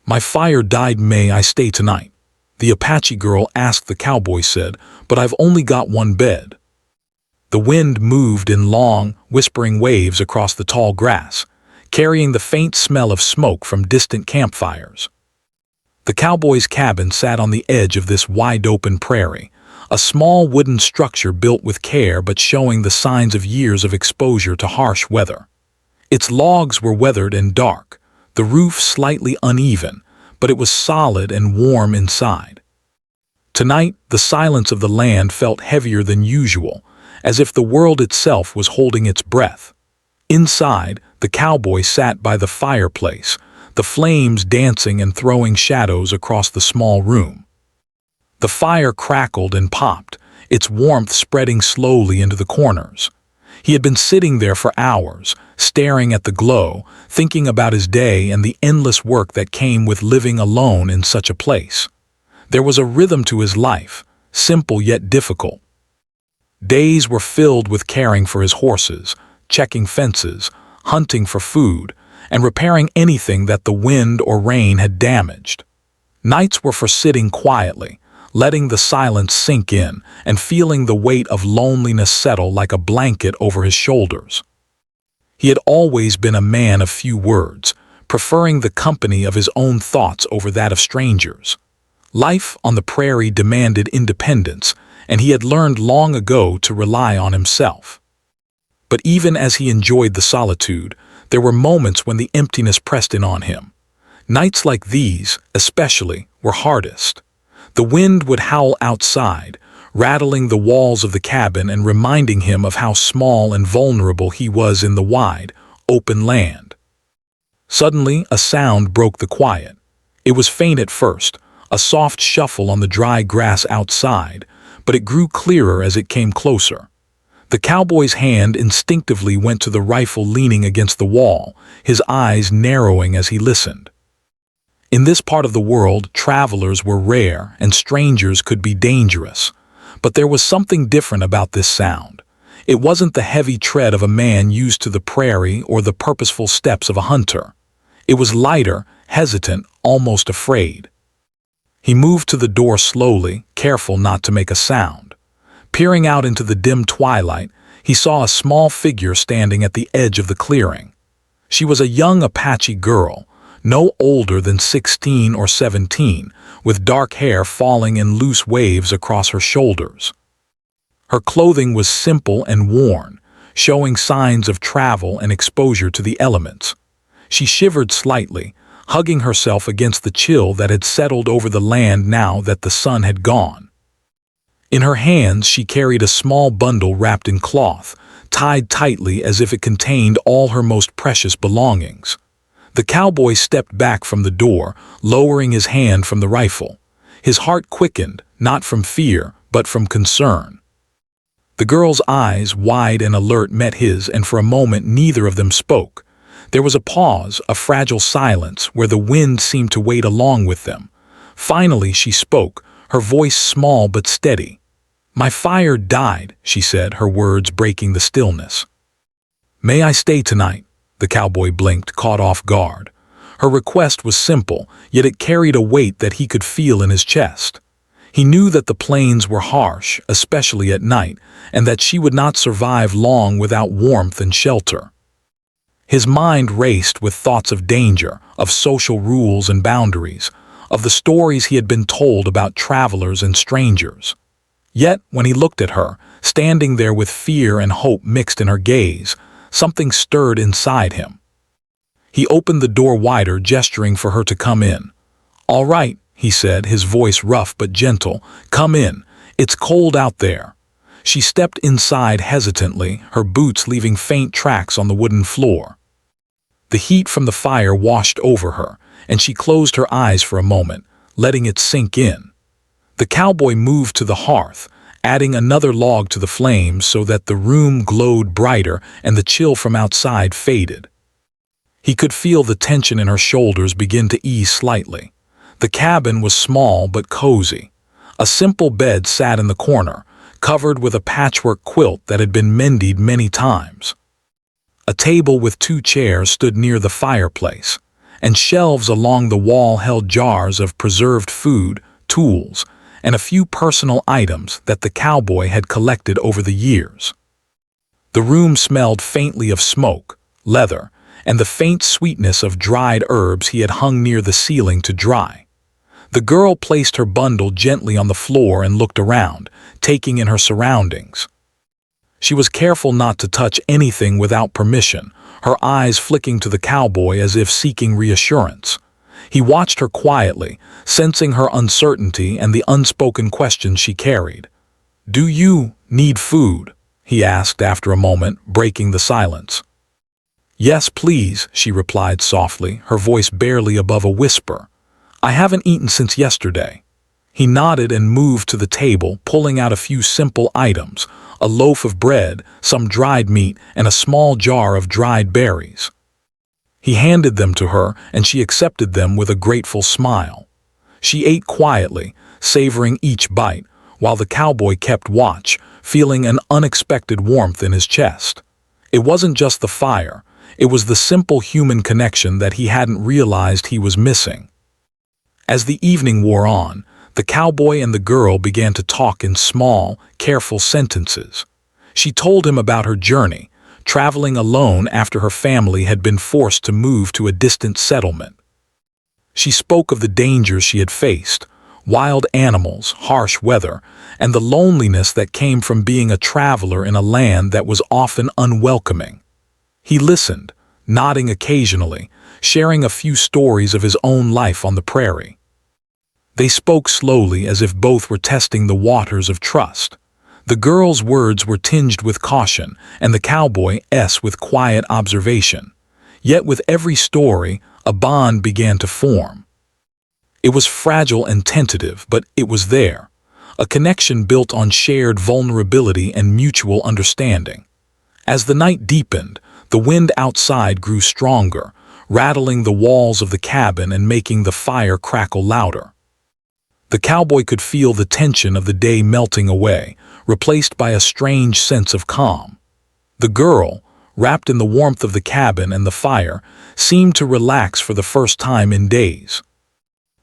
"My fire died. May I stay tonight?" The Apache girl asked. The cowboy said, "But I've only got one bed." The wind moved in long, whispering waves across the tall grass, carrying the faint smell of smoke from distant campfires. The cowboy's cabin sat on the edge of this wide-open prairie, a small wooden structure built with care but showing the signs of years of exposure to harsh weather. Its logs were weathered and dark, the roof slightly uneven, but it was solid and warm inside. Tonight, the silence of the land felt heavier than usual, as if the world itself was holding its breath. Inside, the cowboy sat by the fireplace, the flames dancing and throwing shadows across the small room. The fire crackled and popped, its warmth spreading slowly into the corners. He had been sitting there for hours, staring at the glow, thinking about his day and the endless work that came with living alone in such a place. There was a rhythm to his life, simple yet difficult. Days were filled with caring for his horses, checking fences, hunting for food, and repairing anything that the wind or rain had damaged. Nights were for sitting quietly, letting the silence sink in and feeling the weight of loneliness settle like a blanket over his shoulders. He had always been a man of few words, preferring the company of his own thoughts over that of strangers. Life on the prairie demanded independence, and he had learned long ago to rely on himself. But even as he enjoyed the solitude, there were moments when the emptiness pressed in on him. Nights like these, especially, were hardest. The wind would howl outside, rattling the walls of the cabin and reminding him of how small and vulnerable he was in the wide, open land. Suddenly, a sound broke the quiet. It was faint at first, a soft shuffle on the dry grass outside, but it grew clearer as it came closer. The cowboy's hand instinctively went to the rifle leaning against the wall, his eyes narrowing as he listened. In this part of the world, travelers were rare and strangers could be dangerous. But there was something different about this sound. It wasn't the heavy tread of a man used to the prairie or the purposeful steps of a hunter. It was lighter, hesitant, almost afraid. He moved to the door slowly, careful not to make a sound. Peering out into the dim twilight, he saw a small figure standing at the edge of the clearing. She was a young Apache girl, no older than 16 or 17, with dark hair falling in loose waves across her shoulders. Her clothing was simple and worn, showing signs of travel and exposure to the elements. She shivered slightly, hugging herself against the chill that had settled over the land now that the sun had gone. In her hands she carried a small bundle wrapped in cloth, tied tightly as if it contained all her most precious belongings. The cowboy stepped back from the door, lowering his hand from the rifle. His heart quickened, not from fear, but from concern. The girl's eyes, wide and alert, met his, and for a moment neither of them spoke. There was a pause, a fragile silence, where the wind seemed to wait along with them. Finally she spoke, her voice small but steady. "My fire died," she said, her words breaking the stillness. "May I stay tonight?" The cowboy blinked, caught off guard. Her request was simple, yet it carried a weight that he could feel in his chest. He knew that the plains were harsh, especially at night, and that she would not survive long without warmth and shelter. His mind raced with thoughts of danger, of social rules and boundaries, of the stories he had been told about travelers and strangers. Yet, when he looked at her, standing there with fear and hope mixed in her gaze, something stirred inside him. He opened the door wider, gesturing for her to come in. "All right," he said, his voice rough but gentle. "Come in. It's cold out there." She stepped inside hesitantly, her boots leaving faint tracks on the wooden floor. The heat from the fire washed over her, and she closed her eyes for a moment, letting it sink in. The cowboy moved to the hearth, adding another log to the flames so that the room glowed brighter and the chill from outside faded. He could feel the tension in her shoulders begin to ease slightly. The cabin was small but cozy. A simple bed sat in the corner, covered with a patchwork quilt that had been mended many times. A table with 2 chairs stood near the fireplace, and shelves along the wall held jars of preserved food, tools, and a few personal items that the cowboy had collected over the years. The room smelled faintly of smoke, leather, and the faint sweetness of dried herbs he had hung near the ceiling to dry. The girl placed her bundle gently on the floor and looked around, taking in her surroundings. She was careful not to touch anything without permission, her eyes flicking to the cowboy as if seeking reassurance. He watched her quietly, sensing her uncertainty and the unspoken questions she carried. "Do you need food?" he asked after a moment, breaking the silence. "Yes, please," she replied softly, her voice barely above a whisper. "I haven't eaten since yesterday." He nodded and moved to the table, pulling out a few simple items, a loaf of bread, some dried meat, and a small jar of dried berries. He handed them to her, and she accepted them with a grateful smile. She ate quietly, savoring each bite, while the cowboy kept watch, feeling an unexpected warmth in his chest. It wasn't just the fire, it was the simple human connection that he hadn't realized he was missing. As the evening wore on, the cowboy and the girl began to talk in small, careful sentences. She told him about her journey, traveling alone after her family had been forced to move to a distant settlement. She spoke of the dangers she had faced, wild animals, harsh weather, and the loneliness that came from being a traveler in a land that was often unwelcoming. He listened, nodding occasionally, sharing a few stories of his own life on the prairie. They spoke slowly as if both were testing the waters of trust. The girl's words were tinged with caution, and the cowboy's with quiet observation. Yet with every story, a bond began to form. It was fragile and tentative, but it was there. A connection built on shared vulnerability and mutual understanding. As the night deepened, the wind outside grew stronger, rattling the walls of the cabin and making the fire crackle louder. The cowboy could feel the tension of the day melting away, replaced by a strange sense of calm. The girl, wrapped in the warmth of the cabin and the fire, seemed to relax for the first time in days.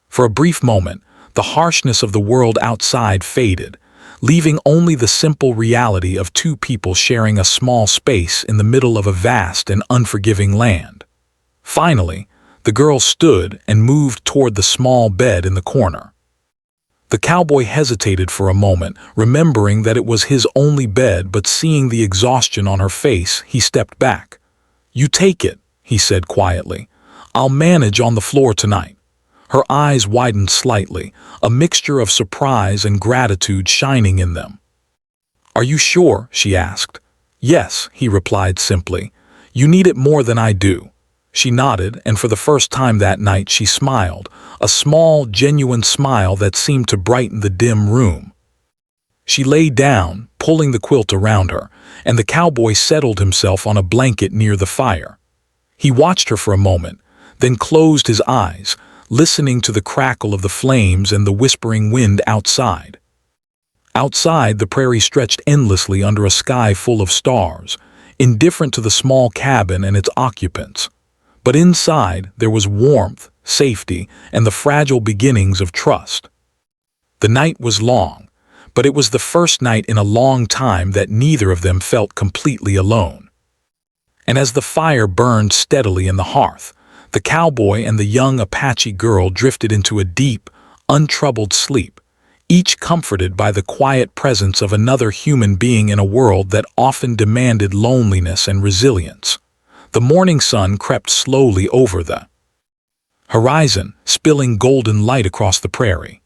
For a brief moment, the harshness of the world outside faded, leaving only the simple reality of two people sharing a small space in the middle of a vast and unforgiving land. Finally, the girl stood and moved toward the small bed in the corner. The cowboy hesitated for a moment, remembering that it was his only bed, but seeing the exhaustion on her face, he stepped back. "You take it," he said quietly. "I'll manage on the floor tonight." Her eyes widened slightly, a mixture of surprise and gratitude shining in them. "Are you sure?" she asked. "Yes," he replied simply. "You need it more than I do." She nodded, and for the first time that night she smiled, a small, genuine smile that seemed to brighten the dim room. She lay down, pulling the quilt around her, and the cowboy settled himself on a blanket near the fire. He watched her for a moment, then closed his eyes, listening to the crackle of the flames and the whispering wind outside. Outside, the prairie stretched endlessly under a sky full of stars, indifferent to the small cabin and its occupants. But inside, there was warmth, safety, and the fragile beginnings of trust. The night was long, but it was the first night in a long time that neither of them felt completely alone. And as the fire burned steadily in the hearth, the cowboy and the young Apache girl drifted into a deep, untroubled sleep, each comforted by the quiet presence of another human being in a world that often demanded loneliness and resilience. The morning sun crept slowly over the horizon, spilling golden light across the prairie.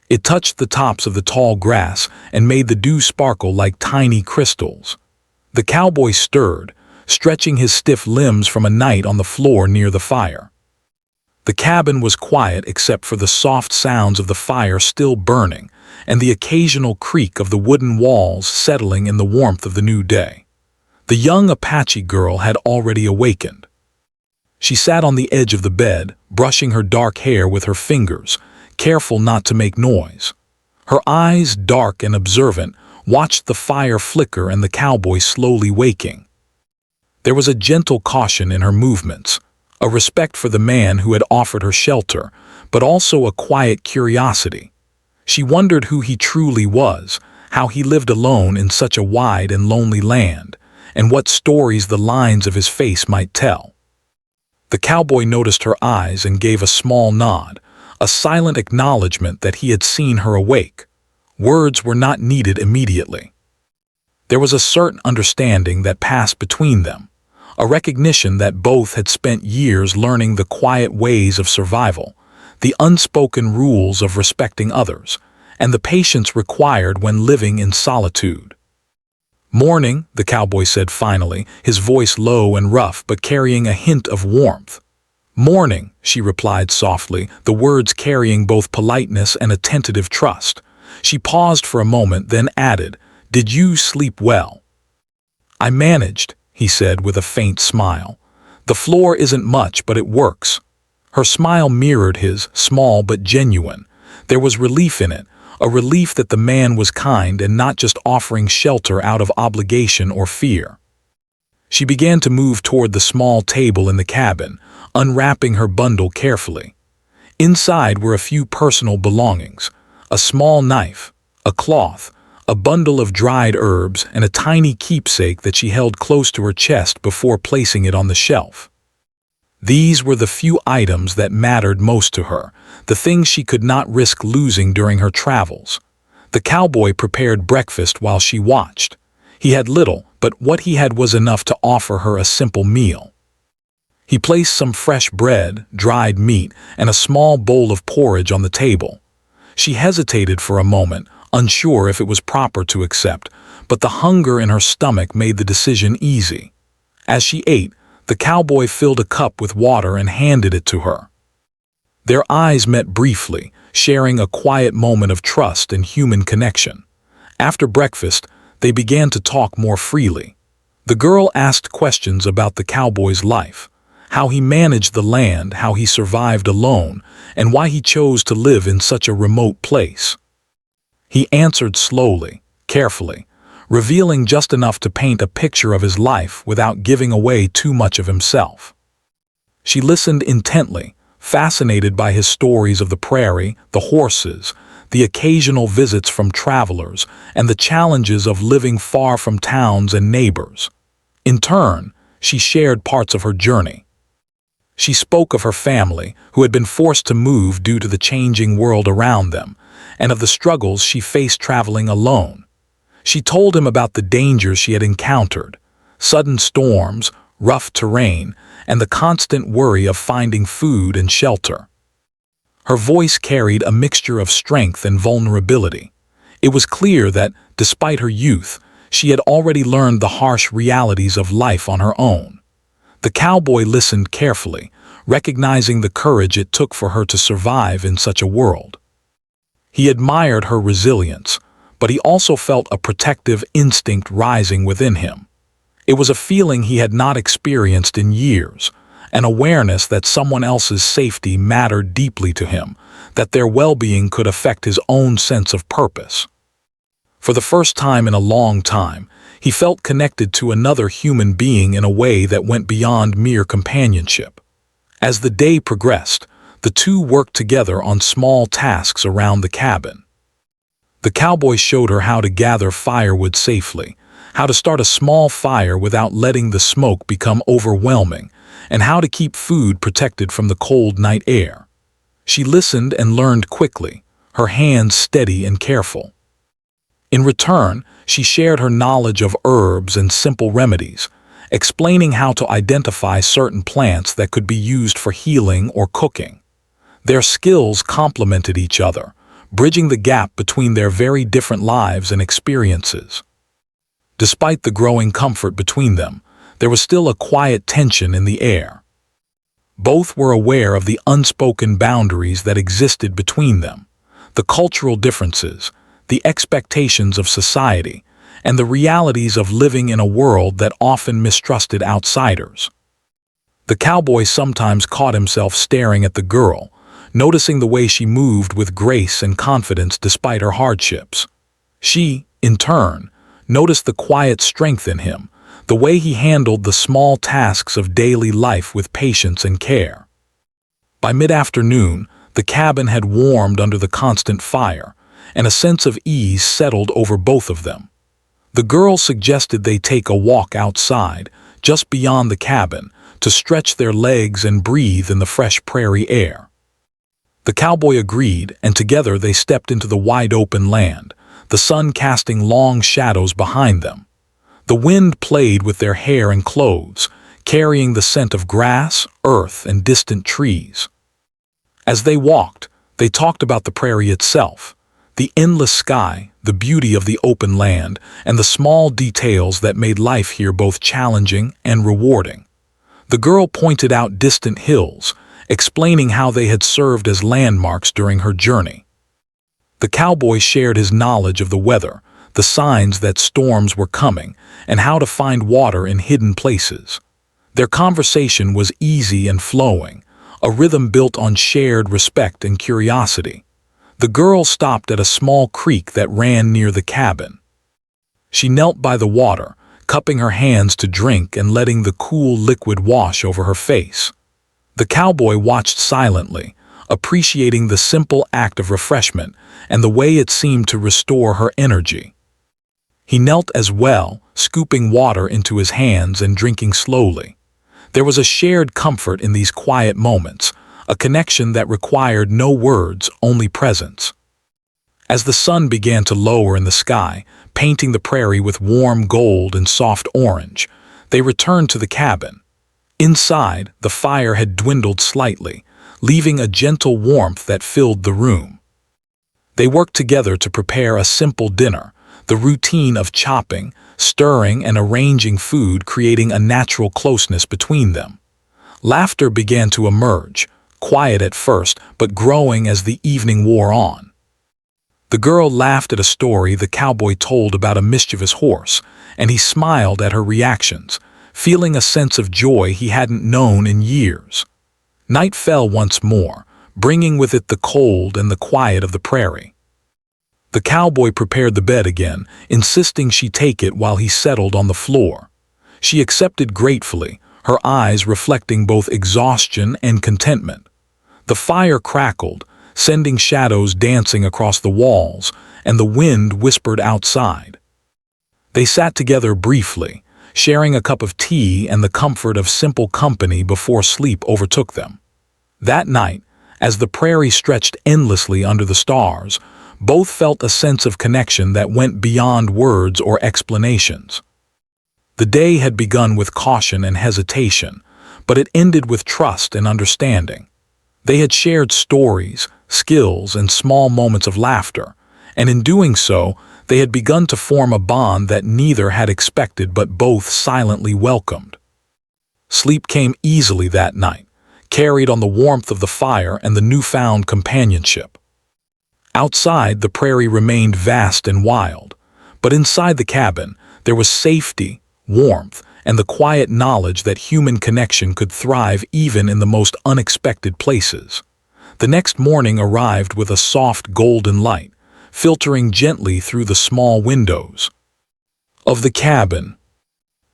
It touched the tops of the tall grass and made the dew sparkle like tiny crystals. The cowboy stirred, stretching his stiff limbs from a night on the floor near the fire. The cabin was quiet except for the soft sounds of the fire still burning and the occasional creak of the wooden walls settling in the warmth of the new day. The young Apache girl had already awakened. She sat on the edge of the bed, brushing her dark hair with her fingers, careful not to make noise. Her eyes, dark and observant, watched the fire flicker and the cowboy slowly waking. There was a gentle caution in her movements, a respect for the man who had offered her shelter, but also a quiet curiosity. She wondered who he truly was, how he lived alone in such a wide and lonely land, and what stories the lines of his face might tell. The cowboy noticed her eyes and gave a small nod, a silent acknowledgement that he had seen her awake. Words were not needed immediately. There was a certain understanding that passed between them, a recognition that both had spent years learning the quiet ways of survival, the unspoken rules of respecting others, and the patience required when living in solitude. "Morning," the cowboy said finally, his voice low and rough but carrying a hint of warmth. "Morning," she replied softly, the words carrying both politeness and a tentative trust. She paused for a moment, then added, "Did you sleep well?" "I managed," he said with a faint smile. "The floor isn't much, but it works." Her smile mirrored his, small but genuine. There was relief in it, a relief that the man was kind and not just offering shelter out of obligation or fear. She began to move toward the small table in the cabin, unwrapping her bundle carefully. Inside were a few personal belongings, a small knife, a cloth, a bundle of dried herbs, and a tiny keepsake that she held close to her chest before placing it on the shelf. These were the few items that mattered most to her, the things she could not risk losing during her travels. The cowboy prepared breakfast while she watched. He had little, but what he had was enough to offer her a simple meal. He placed some fresh bread, dried meat, and a small bowl of porridge on the table. She hesitated for a moment, unsure if it was proper to accept, but the hunger in her stomach made the decision easy. As she ate, the cowboy filled a cup with water and handed it to her. Their eyes met briefly, sharing a quiet moment of trust and human connection. After breakfast, they began to talk more freely. The girl asked questions about the cowboy's life, how he managed the land, how he survived alone, and why he chose to live in such a remote place. He answered slowly, carefully, revealing just enough to paint a picture of his life without giving away too much of himself. She listened intently, fascinated by his stories of the prairie, the horses, the occasional visits from travelers, and the challenges of living far from towns and neighbors. In turn, she shared parts of her journey. She spoke of her family, who had been forced to move due to the changing world around them, and of the struggles she faced traveling alone. She told him about the dangers she had encountered, sudden storms, rough terrain, and the constant worry of finding food and shelter. Her voice carried a mixture of strength and vulnerability. It was clear that, despite her youth, she had already learned the harsh realities of life on her own. The cowboy listened carefully, recognizing the courage it took for her to survive in such a world. He admired her resilience, but he also felt a protective instinct rising within him. It was a feeling he had not experienced in years, an awareness that someone else's safety mattered deeply to him, that their well-being could affect his own sense of purpose. For the first time in a long time, he felt connected to another human being in a way that went beyond mere companionship. As the day progressed, the two worked together on small tasks around the cabin. The cowboy showed her how to gather firewood safely, how to start a small fire without letting the smoke become overwhelming, and how to keep food protected from the cold night air. She listened and learned quickly, her hands steady and careful. In return, she shared her knowledge of herbs and simple remedies, explaining how to identify certain plants that could be used for healing or cooking. Their skills complemented each other, bridging the gap between their very different lives and experiences. Despite the growing comfort between them, there was still a quiet tension in the air. Both were aware of the unspoken boundaries that existed between them, the cultural differences, the expectations of society, and the realities of living in a world that often mistrusted outsiders. The cowboy sometimes caught himself staring at the girl, noticing the way she moved with grace and confidence despite her hardships. She, in turn, noticed the quiet strength in him, the way he handled the small tasks of daily life with patience and care. By mid-afternoon, the cabin had warmed under the constant fire, and a sense of ease settled over both of them. The girl suggested they take a walk outside, just beyond the cabin, to stretch their legs and breathe in the fresh prairie air. The cowboy agreed, and together they stepped into the wide-open land, the sun casting long shadows behind them. The wind played with their hair and clothes, carrying the scent of grass, earth, and distant trees. As they walked, they talked about the prairie itself, the endless sky, the beauty of the open land, and the small details that made life here both challenging and rewarding. The girl pointed out distant hills, explaining how they had served as landmarks during her journey. The cowboy shared his knowledge of the weather, the signs that storms were coming, and how to find water in hidden places. Their conversation was easy and flowing, a rhythm built on shared respect and curiosity. The girl stopped at a small creek that ran near the cabin. She knelt by the water, cupping her hands to drink and letting the cool liquid wash over her face. The cowboy watched silently, appreciating the simple act of refreshment and the way it seemed to restore her energy. He knelt as well, scooping water into his hands and drinking slowly. There was a shared comfort in these quiet moments, a connection that required no words, only presence. As the sun began to lower in the sky, painting the prairie with warm gold and soft orange, they returned to the cabin. Inside, the fire had dwindled slightly, leaving a gentle warmth that filled the room. They worked together to prepare a simple dinner, the routine of chopping, stirring, and arranging food creating a natural closeness between them. Laughter began to emerge, quiet at first, but growing as the evening wore on. The girl laughed at a story the cowboy told about a mischievous horse, and he smiled at her reactions, feeling a sense of joy he hadn't known in years. Night fell once more, bringing with it the cold and the quiet of the prairie. The cowboy prepared the bed again, insisting she take it while he settled on the floor. She accepted gratefully, her eyes reflecting both exhaustion and contentment. The fire crackled, sending shadows dancing across the walls, and the wind whispered outside. They sat together briefly, sharing a cup of tea and the comfort of simple company before sleep overtook them. That night, as the prairie stretched endlessly under the stars, both felt a sense of connection that went beyond words or explanations. The day had begun with caution and hesitation, but it ended with trust and understanding. They had shared stories, skills, and small moments of laughter, and in doing so, they had begun to form a bond that neither had expected but both silently welcomed. Sleep came easily that night, carried on the warmth of the fire and the newfound companionship. Outside, the prairie remained vast and wild, but inside the cabin, there was safety, warmth, and the quiet knowledge that human connection could thrive even in the most unexpected places. The next morning arrived with a soft golden light, filtering gently through the small windows of the cabin.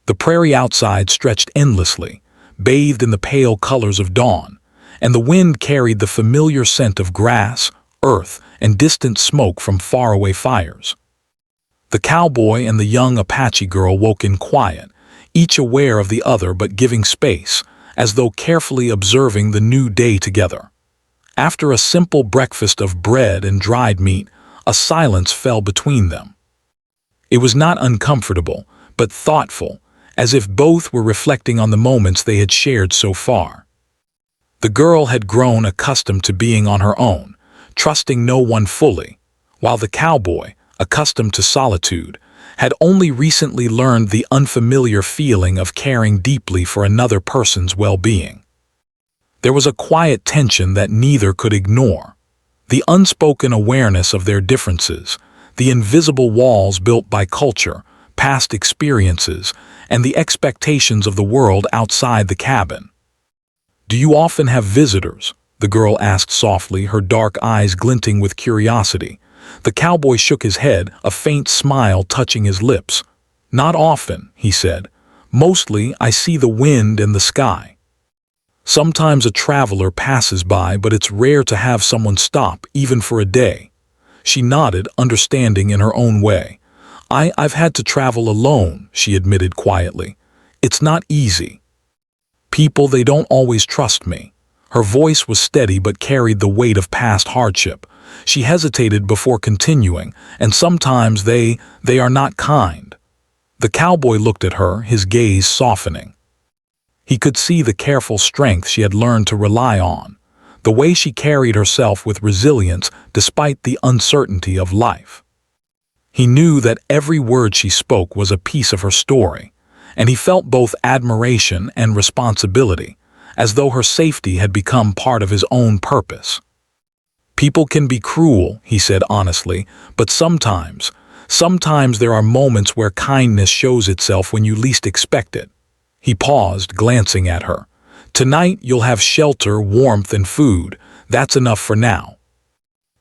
The prairie outside stretched endlessly, bathed in the pale colors of dawn, and the wind carried the familiar scent of grass, earth, and distant smoke from faraway fires. The cowboy and the young Apache girl woke in quiet, each aware of the other but giving space, as though carefully observing the new day together. After a simple breakfast of bread and dried meat, a silence fell between them. It was not uncomfortable, but thoughtful, as if both were reflecting on the moments they had shared so far. The girl had grown accustomed to being on her own, trusting no one fully, while the cowboy, accustomed to solitude, had only recently learned the unfamiliar feeling of caring deeply for another person's well-being. There was a quiet tension that neither could ignore, the unspoken awareness of their differences, the invisible walls built by culture, past experiences, and the expectations of the world outside the cabin. "Do you often have visitors?" the girl asked softly, her dark eyes glinting with curiosity. The cowboy shook his head, a faint smile touching his lips. "Not often," he said. Mostly, I see the wind and the sky. Sometimes a traveler passes by, but it's rare to have someone stop, even for a day." She nodded, understanding in her own way. I've had to travel alone," she admitted quietly. "It's not easy. People, they don't always trust me." Her voice was steady but carried the weight of past hardship. She hesitated before continuing, "And sometimes they are not kind." The cowboy looked at her, his gaze softening. He could see the careful strength she had learned to rely on, the way she carried herself with resilience despite the uncertainty of life. He knew that every word she spoke was a piece of her story, and he felt both admiration and responsibility, as though her safety had become part of his own purpose. "People can be cruel," he said honestly, "but sometimes there are moments where kindness shows itself when you least expect it." He paused, glancing at her. "Tonight you'll have shelter, warmth, and food. That's enough for now."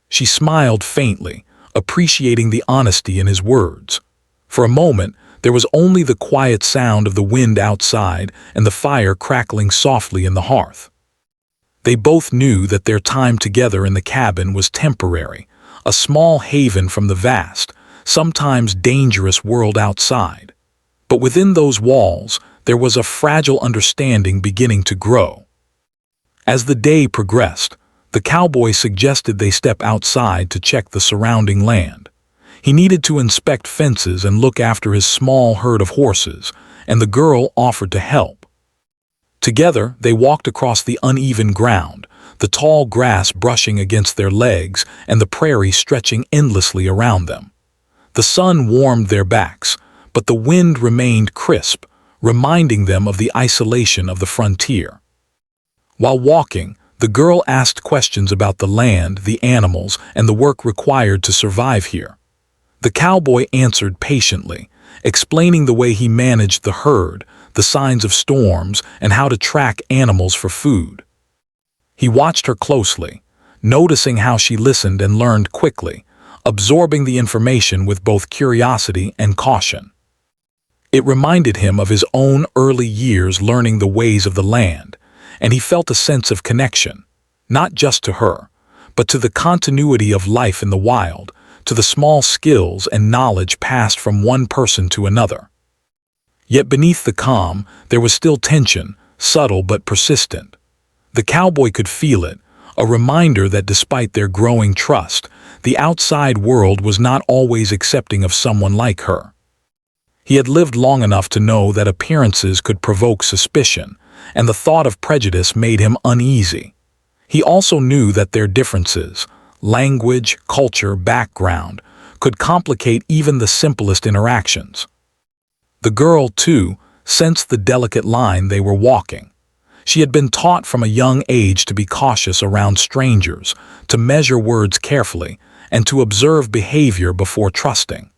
She smiled faintly, appreciating the honesty in his words. For a moment, there was only the quiet sound of the wind outside and the fire crackling softly in the hearth. They both knew that their time together in the cabin was temporary, a small haven from the vast, sometimes dangerous world outside. But within those walls, there was a fragile understanding beginning to grow. As the day progressed, the cowboy suggested they step outside to check the surrounding land. He needed to inspect fences and look after his small herd of horses, and the girl offered to help. Together, they walked across the uneven ground, the tall grass brushing against their legs and the prairie stretching endlessly around them. The sun warmed their backs, but the wind remained crisp, reminding them of the isolation of the frontier. While walking, the girl asked questions about the land, the animals, and the work required to survive here. The cowboy answered patiently, explaining the way he managed the herd, the signs of storms, and how to track animals for food. He watched her closely, noticing how she listened and learned quickly, absorbing the information with both curiosity and caution. It reminded him of his own early years learning the ways of the land, and he felt a sense of connection, not just to her, but to the continuity of life in the wild, to the small skills and knowledge passed from one person to another. Yet beneath the calm, there was still tension, subtle but persistent. The cowboy could feel it, a reminder that despite their growing trust, the outside world was not always accepting of someone like her. He had lived long enough to know that appearances could provoke suspicion, and the thought of prejudice made him uneasy. He also knew that their differences, language, culture, background, could complicate even the simplest interactions. The girl, too, sensed the delicate line they were walking. She had been taught from a young age to be cautious around strangers, to measure words carefully, and to observe behavior before trusting.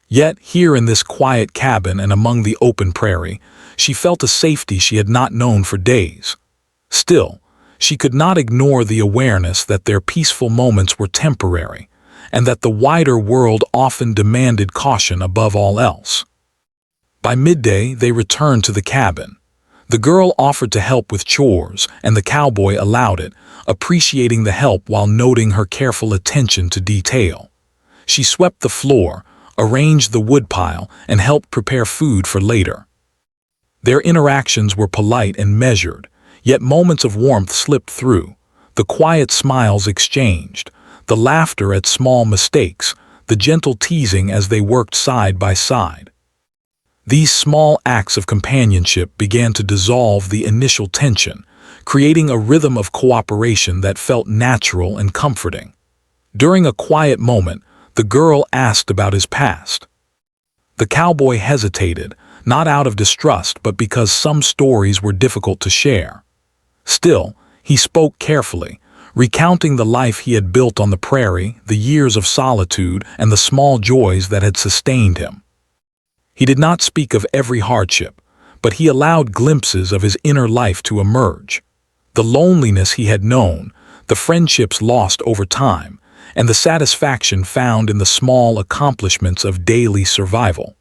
Yet, here in this quiet cabin and among the open prairie, she felt a safety she had not known for days. Still, she could not ignore the awareness that their peaceful moments were temporary, and that the wider world often demanded caution above all else. By midday, they returned to the cabin. The girl offered to help with chores, and the cowboy allowed it, appreciating the help while noting her careful attention to detail. She swept the floor, arranged the woodpile, and helped prepare food for later. Their interactions were polite and measured, yet moments of warmth slipped through, the quiet smiles exchanged, the laughter at small mistakes, the gentle teasing as they worked side by side. These small acts of companionship began to dissolve the initial tension, creating a rhythm of cooperation that felt natural and comforting. During a quiet moment, the girl asked about his past. The cowboy hesitated, not out of distrust but because some stories were difficult to share. Still, he spoke carefully, recounting the life he had built on the prairie, the years of solitude, and the small joys that had sustained him. He did not speak of every hardship, but he allowed glimpses of his inner life to emerge. The loneliness he had known, the friendships lost over time, and the satisfaction found in the small accomplishments of daily survival.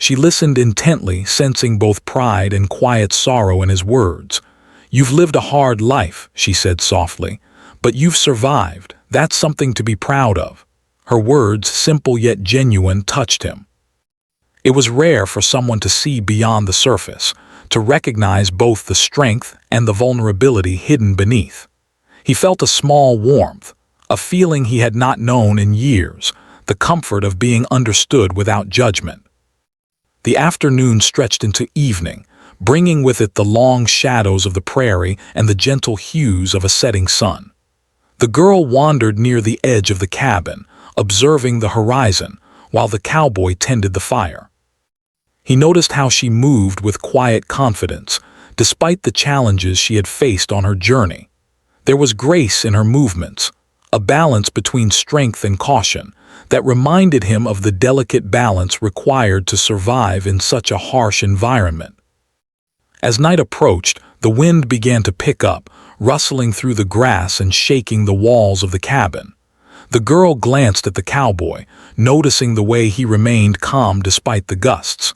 She listened intently, sensing both pride and quiet sorrow in his words. "You've lived a hard life," she said softly, "but you've survived. That's something to be proud of." Her words, simple yet genuine, touched him. It was rare for someone to see beyond the surface, to recognize both the strength and the vulnerability hidden beneath. He felt a small warmth, a feeling he had not known in years, the comfort of being understood without judgment. The afternoon stretched into evening, bringing with it the long shadows of the prairie and the gentle hues of a setting sun. The girl wandered near the edge of the cabin, observing the horizon, while the cowboy tended the fire. He noticed how she moved with quiet confidence, despite the challenges she had faced on her journey. There was grace in her movements, a balance between strength and caution, that reminded him of the delicate balance required to survive in such a harsh environment. As night approached, the wind began to pick up, rustling through the grass and shaking the walls of the cabin. The girl glanced at the cowboy, noticing the way he remained calm despite the gusts.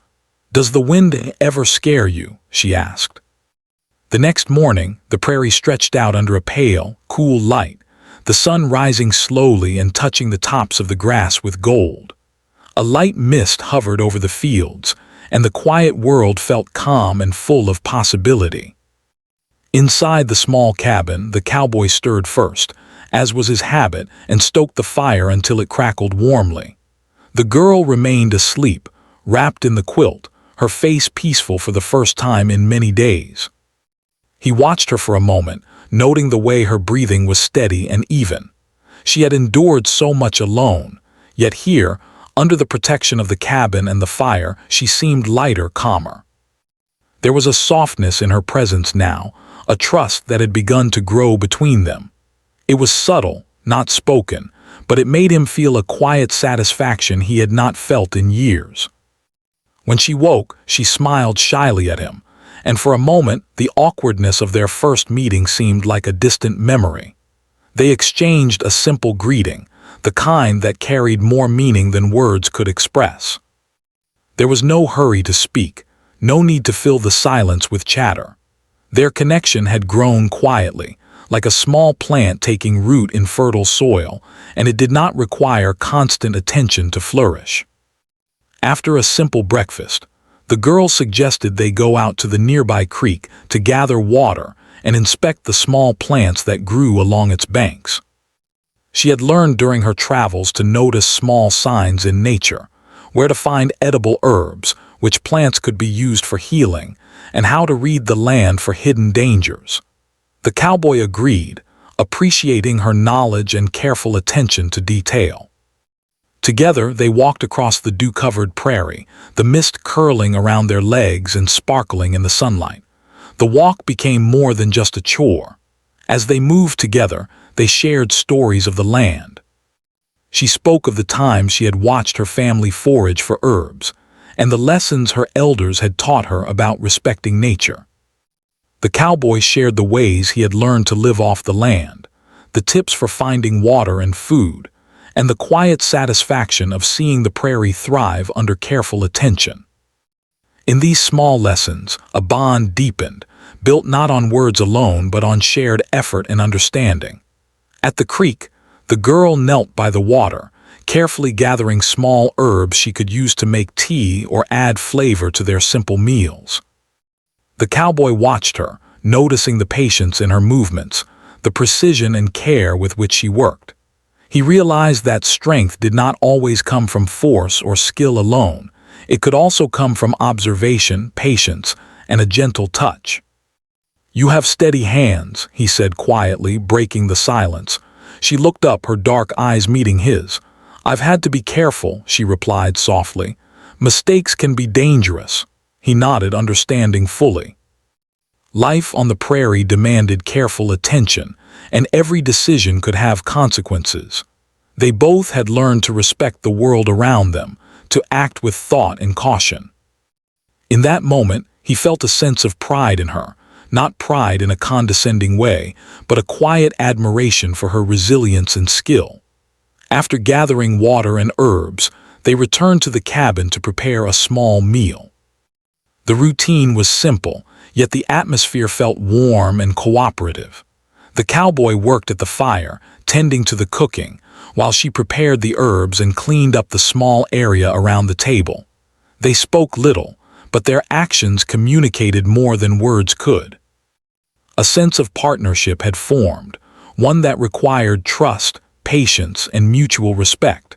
"Does the wind ever scare you?" she asked. The next morning, the prairie stretched out under a pale, cool light, the sun rising slowly and touching the tops of the grass with gold. A light mist hovered over the fields, and the quiet world felt calm and full of possibility. Inside the small cabin, the cowboy stirred first, as was his habit, and stoked the fire until it crackled warmly. The girl remained asleep, wrapped in the quilt, her face peaceful for the first time in many days. He watched her for a moment, noting the way her breathing was steady and even. She had endured so much alone, yet here, under the protection of the cabin and the fire, she seemed lighter, calmer. There was a softness in her presence now, a trust that had begun to grow between them. It was subtle, not spoken, but it made him feel a quiet satisfaction he had not felt in years. When she woke, she smiled shyly at him, and for a moment the awkwardness of their first meeting seemed like a distant memory. They exchanged a simple greeting, the kind that carried more meaning than words could express. There was no hurry to speak, no need to fill the silence with chatter. Their connection had grown quietly, like a small plant taking root in fertile soil, and it did not require constant attention to flourish. After a simple breakfast, the girl suggested they go out to the nearby creek to gather water and inspect the small plants that grew along its banks. She had learned during her travels to notice small signs in nature, where to find edible herbs, which plants could be used for healing, and how to read the land for hidden dangers. The cowboy agreed, appreciating her knowledge and careful attention to detail. Together, they walked across the dew-covered prairie, the mist curling around their legs and sparkling in the sunlight. The walk became more than just a chore. As they moved together, they shared stories of the land. She spoke of the times she had watched her family forage for herbs, and the lessons her elders had taught her about respecting nature. The cowboy shared the ways he had learned to live off the land, the tips for finding water and food, and the quiet satisfaction of seeing the prairie thrive under careful attention. In these small lessons, a bond deepened, built not on words alone but on shared effort and understanding. At the creek, the girl knelt by the water, carefully gathering small herbs she could use to make tea or add flavor to their simple meals. The cowboy watched her, noticing the patience in her movements, the precision and care with which she worked. He realized that strength did not always come from force or skill alone. It could also come from observation, patience, and a gentle touch. "You have steady hands," he said quietly, breaking the silence. She looked up, her dark eyes meeting his. "I've had to be careful," she replied softly. "Mistakes can be dangerous." He nodded, understanding fully. Life on the prairie demanded careful attention, and every decision could have consequences. They both had learned to respect the world around them, to act with thought and caution. In that moment, he felt a sense of pride in her, not pride in a condescending way, but a quiet admiration for her resilience and skill. After gathering water and herbs, They returned to the cabin to prepare a small meal. The routine was simple, yet the atmosphere felt warm and cooperative. The cowboy worked at the fire, tending to the cooking, while she prepared the herbs and cleaned up the small area around the table. They spoke little, but their actions communicated more than words could. A sense of partnership had formed, one that required trust, patience, and mutual respect.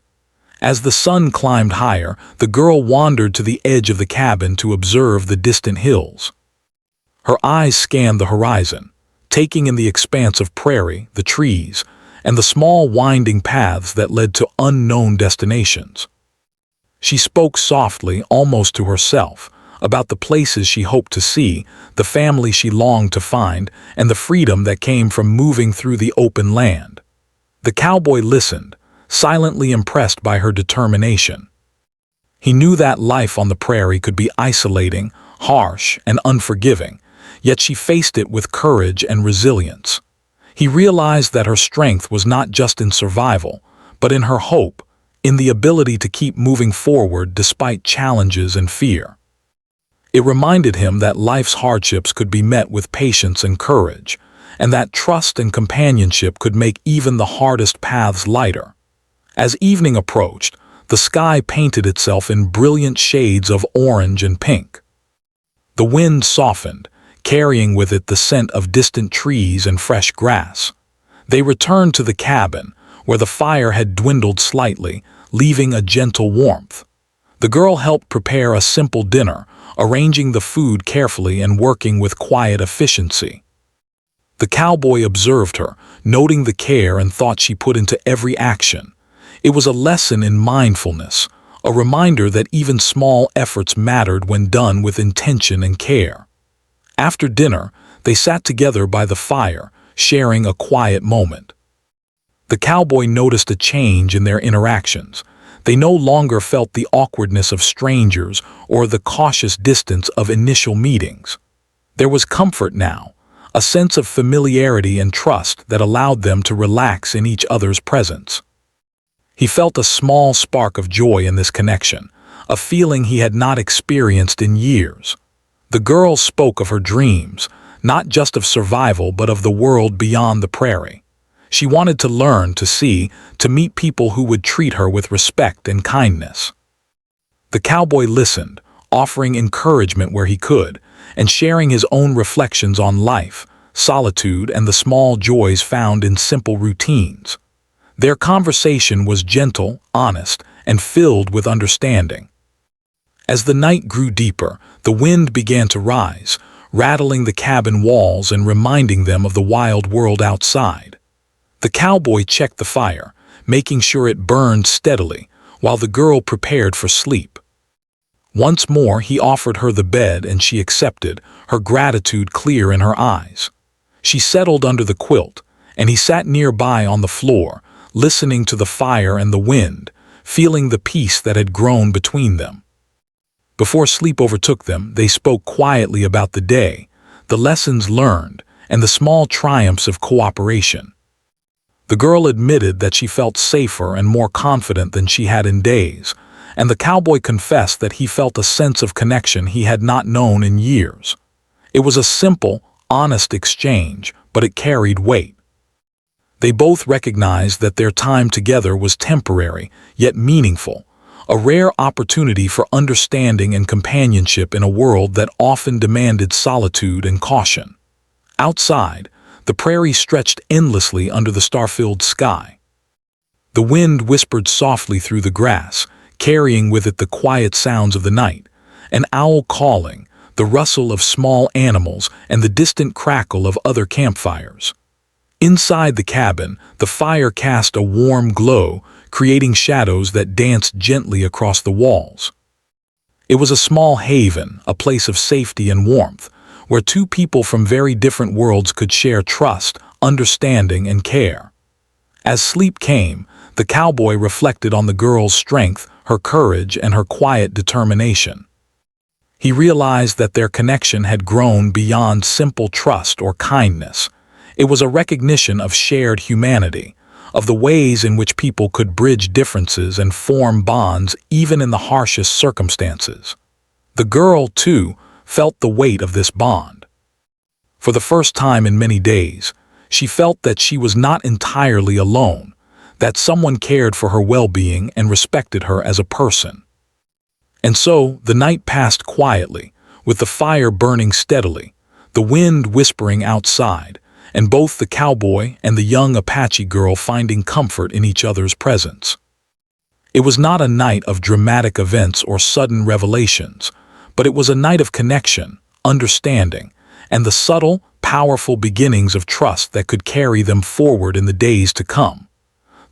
As the sun climbed higher, the girl wandered to the edge of the cabin to observe the distant hills. Her eyes scanned the horizon, taking in the expanse of prairie, the trees, and the small winding paths that led to unknown destinations. She spoke softly, almost to herself, about the places she hoped to see, the family she longed to find, and the freedom that came from moving through the open land. The cowboy listened, silently impressed by her determination. He knew that life on the prairie could be isolating, harsh, and unforgiving, yet she faced it with courage and resilience. He realized that her strength was not just in survival, but in her hope, in the ability to keep moving forward despite challenges and fear. It reminded him that life's hardships could be met with patience and courage, and that trust and companionship could make even the hardest paths lighter. As evening approached, the sky painted itself in brilliant shades of orange and pink. The wind softened, carrying with it the scent of distant trees and fresh grass. They returned to the cabin, where the fire had dwindled slightly, leaving a gentle warmth. The girl helped prepare a simple dinner, arranging the food carefully and working with quiet efficiency. The cowboy observed her, noting the care and thought she put into every action. It was a lesson in mindfulness, a reminder that even small efforts mattered when done with intention and care. After dinner, they sat together by the fire, sharing a quiet moment. The cowboy noticed a change in their interactions. They no longer felt the awkwardness of strangers or the cautious distance of initial meetings. There was comfort now, a sense of familiarity and trust that allowed them to relax in each other's presence. He felt a small spark of joy in this connection, a feeling he had not experienced in years. The girl spoke of her dreams, not just of survival but of the world beyond the prairie. She wanted to learn, to see, to meet people who would treat her with respect and kindness. The cowboy listened, offering encouragement where he could, and sharing his own reflections on life, solitude, and the small joys found in simple routines. Their conversation was gentle, honest, and filled with understanding. As the night grew deeper, the wind began to rise, rattling the cabin walls and reminding them of the wild world outside. The cowboy checked the fire, making sure it burned steadily, while the girl prepared for sleep. Once more he offered her the bed and she accepted, her gratitude clear in her eyes. She settled under the quilt, and he sat nearby on the floor, listening to the fire and the wind, feeling the peace that had grown between them. Before sleep overtook them, they spoke quietly about the day, the lessons learned, and the small triumphs of cooperation. The girl admitted that she felt safer and more confident than she had in days, and the cowboy confessed that he felt a sense of connection he had not known in years. It was a simple, honest exchange, but it carried weight. They both recognized that their time together was temporary, yet meaningful, a rare opportunity for understanding and companionship in a world that often demanded solitude and caution. Outside, the prairie stretched endlessly under the star-filled sky. The wind whispered softly through the grass, carrying with it the quiet sounds of the night, an owl calling, the rustle of small animals, and the distant crackle of other campfires. Inside the cabin, the fire cast a warm glow, creating shadows that danced gently across the walls. It was a small haven, a place of safety and warmth, where two people from very different worlds could share trust, understanding, and care. As sleep came, the cowboy reflected on the girl's strength, her courage, and her quiet determination. He realized that their connection had grown beyond simple trust or kindness. It was a recognition of shared humanity, of the ways in which people could bridge differences and form bonds even in the harshest circumstances. The girl, too, felt the weight of this bond. For the first time in many days, she felt that she was not entirely alone, that someone cared for her well-being and respected her as a person. And so the night passed quietly, with the fire burning steadily, the wind whispering outside, and both the cowboy and the young Apache girl finding comfort in each other's presence. It was not a night of dramatic events or sudden revelations, but it was a night of connection, understanding, and the subtle, powerful beginnings of trust that could carry them forward in the days to come.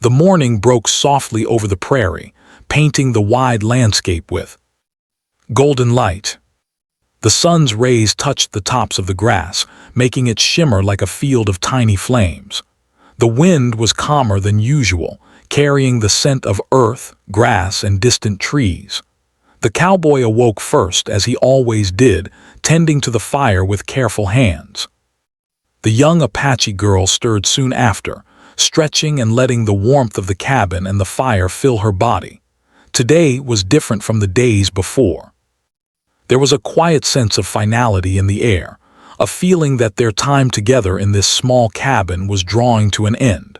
The morning broke softly over the prairie, painting the wide landscape with golden light. The sun's rays touched the tops of the grass, making it shimmer like a field of tiny flames. The wind was calmer than usual, carrying the scent of earth, grass, and distant trees. The cowboy awoke first, as he always did, tending to the fire with careful hands. The young Apache girl stirred soon after, stretching and letting the warmth of the cabin and the fire fill her body. Today was different from the days before. There was a quiet sense of finality in the air, a feeling that their time together in this small cabin was drawing to an end.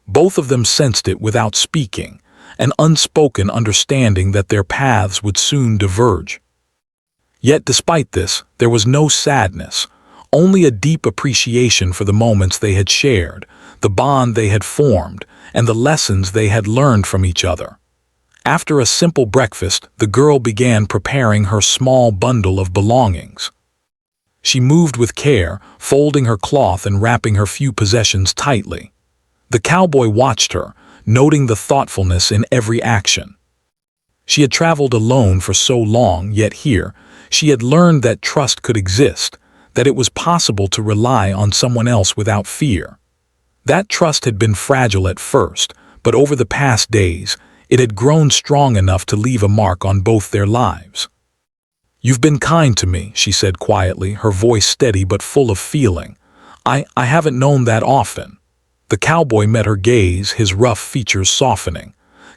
Both of them sensed it without speaking, an unspoken understanding that their paths would soon diverge. Yet despite this, there was no sadness, only a deep appreciation for the moments they had shared, the bond they had formed, and the lessons they had learned from each other. After a simple breakfast, the girl began preparing her small bundle of belongings. She moved with care, folding her cloth and wrapping her few possessions tightly. The cowboy watched her, noting the thoughtfulness in every action. She had traveled alone for so long, yet here, she had learned that trust could exist, that it was possible to rely on someone else without fear. That trust had been fragile at first, but over the past days, it had grown strong enough to leave a mark on both their lives. "You've been kind to me," she said quietly, her voice steady but full of feeling. I haven't known that often." The cowboy met her gaze, his rough features softening.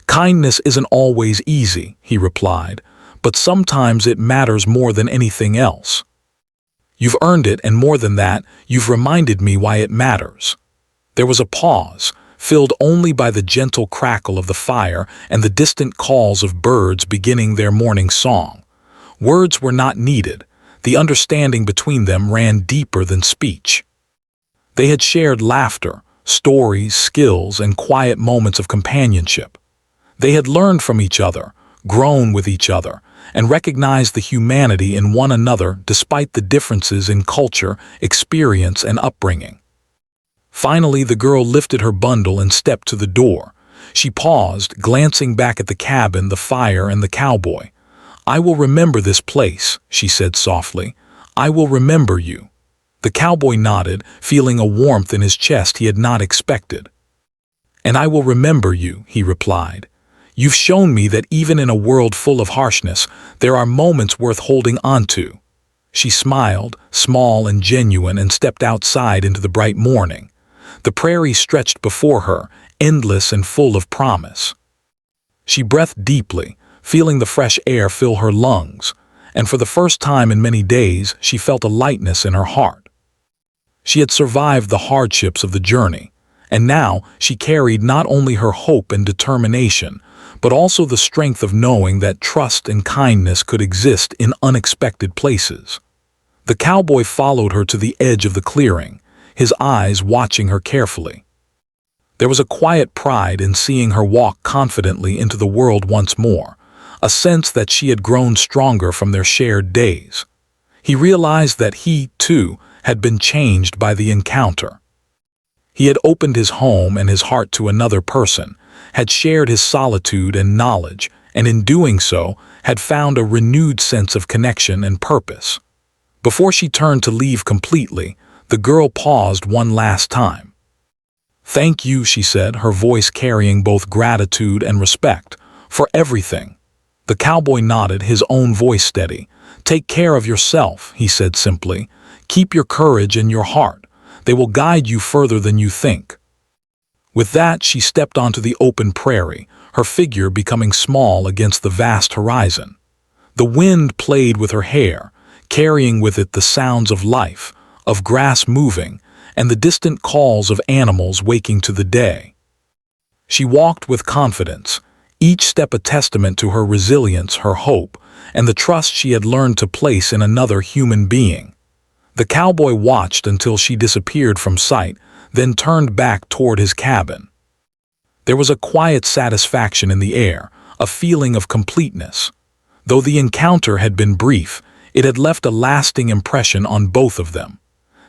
"Kindness isn't always easy," he replied, "but sometimes it matters more than anything else. You've earned it, and more than that, you've reminded me why it matters." There was a pause, filled only by the gentle crackle of the fire and the distant calls of birds beginning their morning song. Words were not needed. The understanding between them ran deeper than speech. They had shared laughter, stories, skills, and quiet moments of companionship. They had learned from each other, grown with each other, and recognized the humanity in one another despite the differences in culture, experience, and upbringing. Finally, the girl lifted her bundle and stepped to the door. She paused, glancing back at the cabin, the fire, and the cowboy. "I will remember this place," she said softly. "I will remember you." The cowboy nodded, feeling a warmth in his chest he had not expected. "And I will remember you," he replied. "You've shown me that even in a world full of harshness, there are moments worth holding on to." She smiled, small and genuine, and stepped outside into the bright morning. The prairie stretched before her, endless and full of promise. She breathed deeply, feeling the fresh air fill her lungs, and for the first time in many days she felt a lightness in her heart. She had survived the hardships of the journey, and now she carried not only her hope and determination, but also the strength of knowing that trust and kindness could exist in unexpected places. The cowboy followed her to the edge of the clearing, his eyes watching her carefully. There was a quiet pride in seeing her walk confidently into the world once more, a sense that she had grown stronger from their shared days. He realized that he, too, had been changed by the encounter. He had opened his home and his heart to another person, had shared his solitude and knowledge, and in doing so, had found a renewed sense of connection and purpose. Before she turned to leave completely, the girl paused one last time. "Thank you," she said, her voice carrying both gratitude and respect, "for everything." The cowboy nodded, his own voice steady. "Take care of yourself," he said simply. "Keep your courage and your heart. They will guide you further than you think." With that, she stepped onto the open prairie, her figure becoming small against the vast horizon. The wind played with her hair, carrying with it the sounds of life, of grass moving, and the distant calls of animals waking to the day. She walked with confidence, each step a testament to her resilience, her hope, and the trust she had learned to place in another human being. The cowboy watched until she disappeared from sight, then turned back toward his cabin. There was a quiet satisfaction in the air, a feeling of completeness. Though the encounter had been brief, it had left a lasting impression on both of them.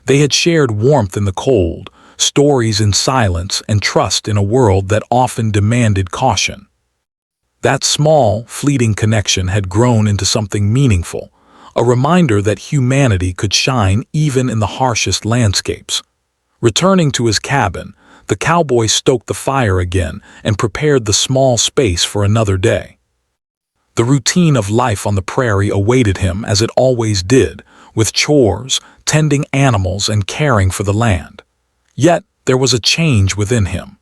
They had shared warmth in the cold, stories in silence, and trust in a world that often demanded caution. That small, fleeting connection had grown into something meaningful, a reminder that humanity could shine even in the harshest landscapes. Returning to his cabin, the cowboy stoked the fire again and prepared the small space for another day. The routine of life on the prairie awaited him as it always did, with chores, tending animals, and caring for the land. Yet there was a change within him.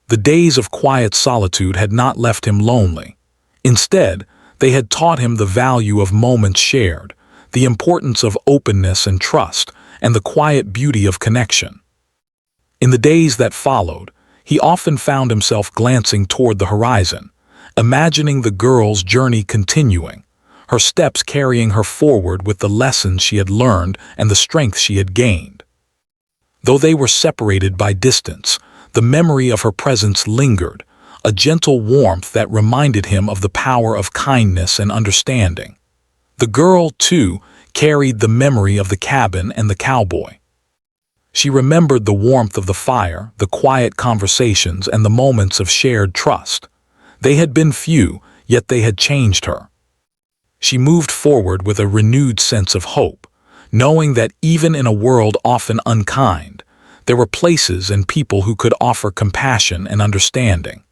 The days of quiet solitude had not left him lonely. Instead, they had taught him the value of moments shared, the importance of openness and trust, and the quiet beauty of connection. In the days that followed, he often found himself glancing toward the horizon, imagining the girl's journey continuing, her steps carrying her forward with the lessons she had learned and the strength she had gained. Though they were separated by distance, the memory of her presence lingered, a gentle warmth that reminded him of the power of kindness and understanding. The girl, too, carried the memory of the cabin and the cowboy. She remembered the warmth of the fire, the quiet conversations, and the moments of shared trust. They had been few, yet they had changed her. She moved forward with a renewed sense of hope, knowing that even in a world often unkind, there were places and people who could offer compassion and understanding.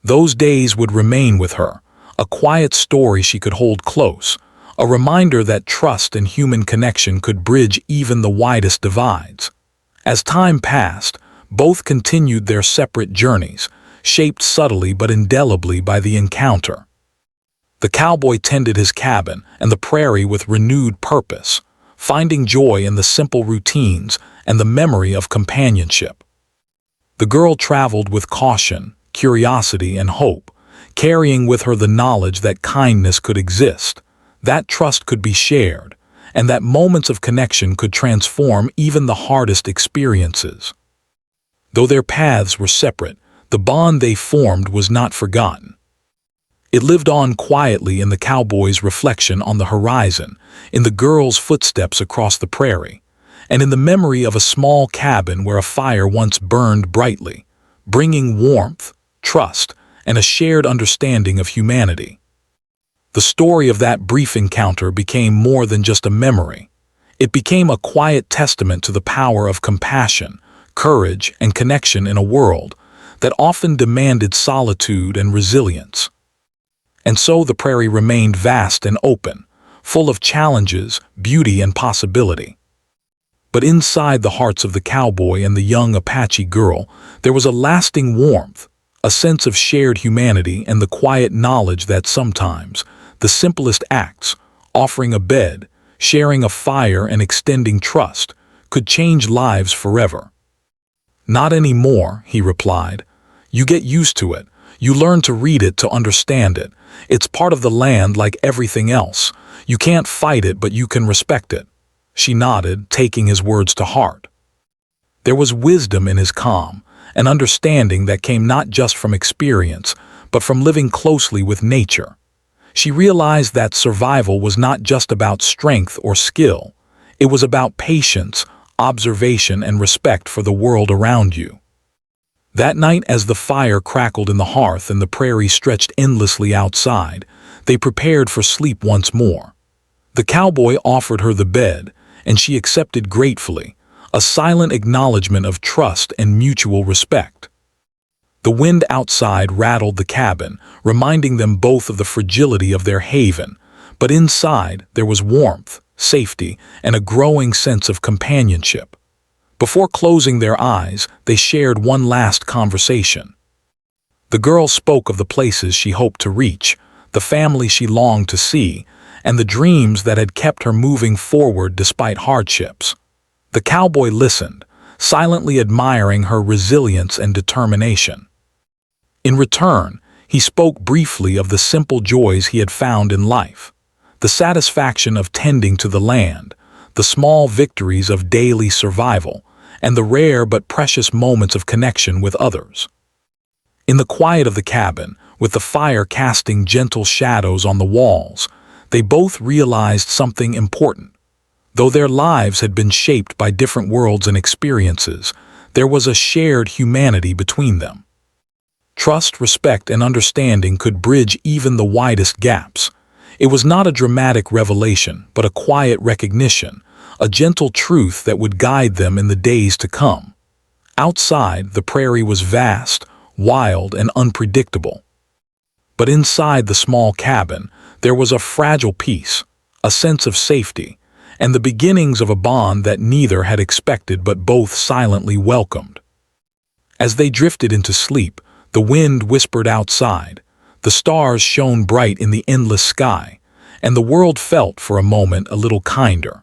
Those days would remain with her, a quiet story she could hold close, a reminder that trust and human connection could bridge even the widest divides. As time passed, both continued their separate journeys, shaped subtly but indelibly by the encounter. The cowboy tended his cabin and the prairie with renewed purpose, finding joy in the simple routines and the memory of companionship. The girl traveled with caution, curiosity, and hope, carrying with her the knowledge that kindness could exist, that trust could be shared, and that moments of connection could transform even the hardest experiences. Though their paths were separate, the bond they formed was not forgotten. It lived on quietly in the cowboy's reflection on the horizon, in the girl's footsteps across the prairie, and in the memory of a small cabin where a fire once burned brightly, bringing warmth, trust, and a shared understanding of humanity. The story of that brief encounter became more than just a memory. It became a quiet testament to the power of compassion, courage, and connection in a world that often demanded solitude and resilience. And so the prairie remained vast and open, full of challenges, beauty, and possibility. But inside the hearts of the cowboy and the young Apache girl, there was a lasting warmth, a sense of shared humanity, and the quiet knowledge that sometimes the simplest acts, offering a bed, sharing a fire, and extending trust, could change lives forever. "Not anymore," he replied. "You get used to it. You learn to read it, to understand it. It's part of the land like everything else. You can't fight it, but you can respect it." She nodded, taking his words to heart. There was wisdom in his calm, an understanding that came not just from experience, but from living closely with nature. She realized that survival was not just about strength or skill. It was about patience, observation, and respect for the world around you. That night, as the fire crackled in the hearth and the prairie stretched endlessly outside, they prepared for sleep once more. The cowboy offered her the bed, and she accepted gratefully, a silent acknowledgement of trust and mutual respect. The wind outside rattled the cabin, reminding them both of the fragility of their haven, but inside there was warmth, safety, and a growing sense of companionship. Before closing their eyes, they shared one last conversation. The girl spoke of the places she hoped to reach, the family she longed to see, and the dreams that had kept her moving forward despite hardships. The cowboy listened, silently admiring her resilience and determination. In return, he spoke briefly of the simple joys he had found in life, the satisfaction of tending to the land, the small victories of daily survival, and the rare but precious moments of connection with others. In the quiet of the cabin, with the fire casting gentle shadows on the walls, they both realized something important. Though their lives had been shaped by different worlds and experiences, there was a shared humanity between them. Trust, respect, and understanding could bridge even the widest gaps. It was not a dramatic revelation, but a quiet recognition, a gentle truth that would guide them in the days to come. Outside, the prairie was vast, wild, and unpredictable. But inside the small cabin, there was a fragile peace, a sense of safety, and the beginnings of a bond that neither had expected but both silently welcomed. As they drifted into sleep, the wind whispered outside, the stars shone bright in the endless sky, and the world felt for a moment a little kinder.